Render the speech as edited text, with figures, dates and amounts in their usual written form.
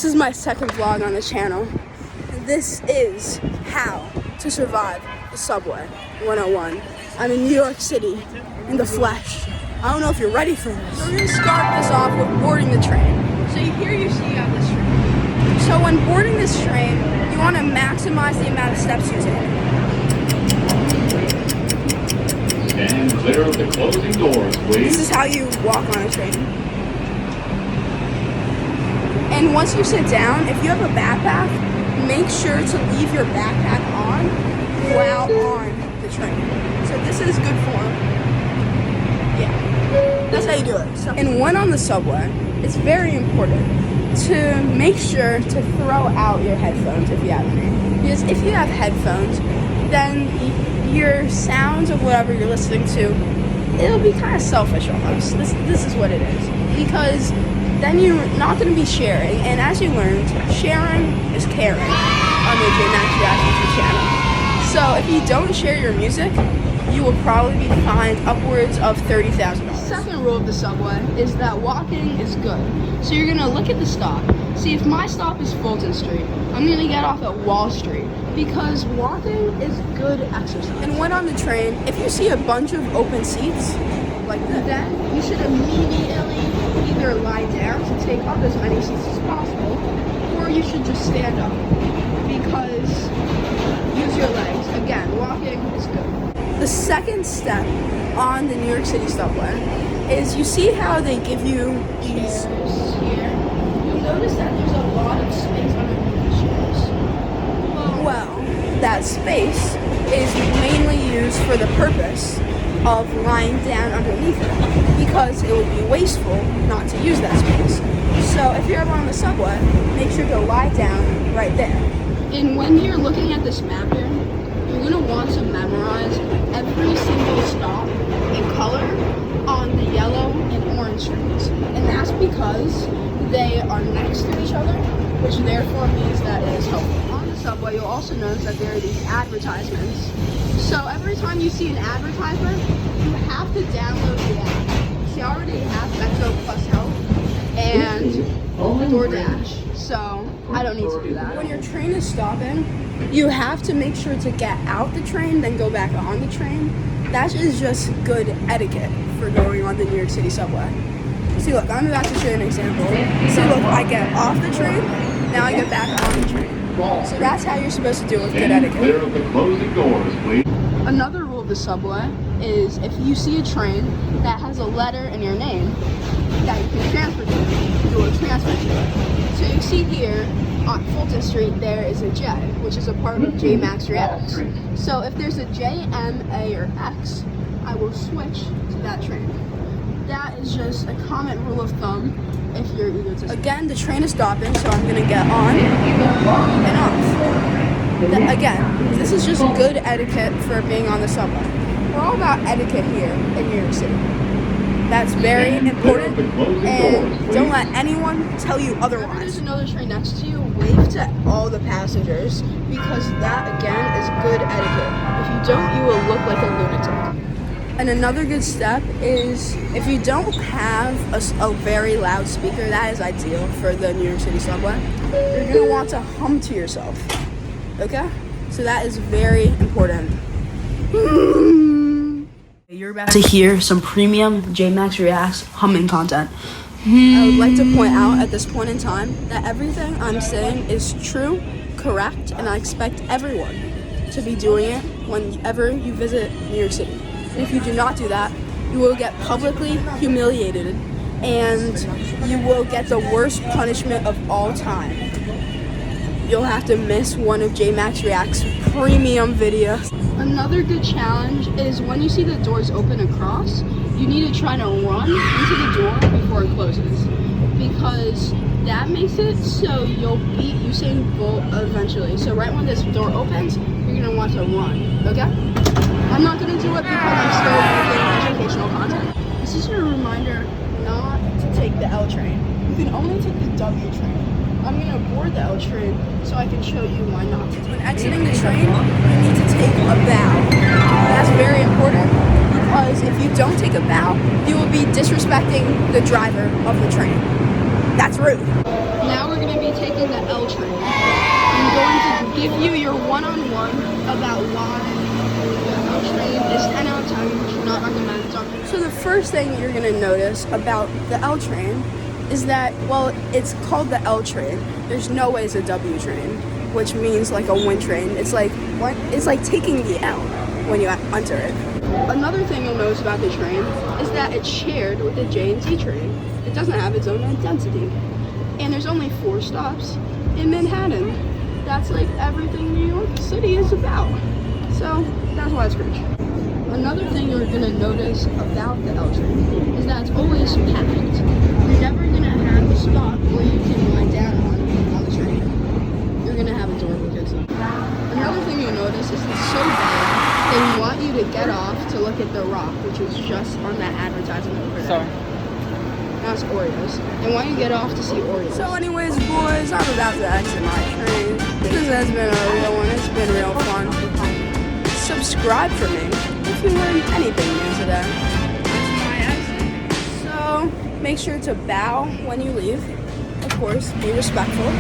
This is my second vlog on the channel. This is how to survive the subway 101. I'm in New York City in the flesh. I don't know if you're ready for this. So we're gonna start this off with boarding the train. So here you see you have this train. So when boarding this train, you want to maximize the amount of steps you take. And clear of the closing doors, please. This is how you walk on a train. And once you sit down, if you have a backpack, make sure to leave your backpack on while on the train. So this is good form. Yeah, that's how you do it. And when on the subway, it's very important to make sure to throw out your headphones if you have any. Because if you have headphones, then your sounds of whatever you're listening to, it'll be kind of selfish almost. This is what it is. Because then you're not going to be sharing. And as you learned, sharing is caring on the J-Max YouTube channel. So if you don't share your music, you will probably be fined upwards of $30,000. The second rule of the subway is that walking is good. So you're gonna look at the stop. See, if my stop is Fulton Street, I'm gonna get off at Wall Street because walking is good exercise. And when on the train, if you see a bunch of open seats like that, then you should immediately either lie down to take up as many seats as possible, or you should just stand up because use your legs. Again, walking is good. The second step on the New York City subway is you see how they give you these chairs here. You'll notice that there's a lot of space underneath the chairs. Well, that space is mainly used for the purpose of lying down underneath it because it would be wasteful not to use that space. So if you're ever on the subway, make sure to lie down right there. And when you're looking at this map here, you're going to want to memorize every single stop in color on the yellow and orange trains. And that's because they are next to each other, which therefore means that it is helpful. On the subway, you'll also notice that there are these advertisements. So every time you see an advertisement, you have to download the app. She already has Metro Plus Health and DoorDash, so I don't need to do that. When your train is stopping, you have to make sure to get out the train, then go back on the train. That is just good etiquette for going on the New York City subway. See, look, I'm about to show you an example. See, look, I get off the train, now I get back on the train. So that's how you're supposed to do it with good etiquette. Clear of the closing doors, please. Another rule of the subway is if you see a train that has a letter in your name that you can transfer to, you will transfer to it. So you see here, on Fulton Street, there is a J, which is a part of J-Max Reacts. So if there's a J, M, A, or X, I will switch to that train. That is just a common rule of thumb if you're eager to. Again, the train is stopping, so I'm going to get on and off. Again, this is just good etiquette for being on the subway. We're all about etiquette here in New York City. That's very important, and don't let anyone tell you otherwise. If there's another train next to you, wave to all the passengers, because that, again, is good etiquette. If you don't, you will look like a lunatic. And another good step is, if you don't have a very loud speaker, that is ideal for the New York City subway, you're going to want to hum to yourself, okay? So that is very important. You're about to hear some premium J-Max Reacts humming content. I would like to point out at this point in time that everything I'm saying is true, correct, and I expect everyone to be doing it whenever you visit New York City. And if you do not do that, you will get publicly humiliated and you will get the worst punishment of all time. You'll have to miss one of J-Max React's premium videos. Another good challenge is when you see the doors open across, you need to try to run into the door before it closes, because that makes it so you'll beat Usain Bolt eventually. So right when this door opens, you're gonna want to run, okay? I'm not gonna do it because I'm still making educational content. This is your reminder not to take the L train. You can only take the W train. I'm gonna board the L train so I can show you why not to. When exiting the train, you need to take a bow. That's very important because if you don't take a bow, you will be disrespecting the driver of the train. That's rude. Now we're going to be taking the L train. I'm going to give you your one-on-one about why the L train is 10 out of 10. You should not recommend it. So the first thing you're going to notice about the L train is that, well, it's called the L train. There's no way it's a W train, which means like a wind train. It's like taking the L when you enter it. Another thing you'll notice about the train is that it's shared with the J and T train. It doesn't have its own identity. And there's only 4 stops in Manhattan. That's like everything New York City is about. So that's why it's great. Another thing you're gonna notice about the L train is that it's always packed. You're never gonna have a stop where you can lie down on the train. You're gonna have a door because of that. Another thing you'll notice is it's so bad they want you to get off to look at the rock, which is just on that advertisement over there. Sorry. That's Oreos. They want you to get off to see Oreos. So anyways, boys, I'm about to exit my train. This has been a real one. It's been real fun. Subscribe for me if you learned anything new today. That's my exit. So make sure to bow when you leave. Of course, be respectful.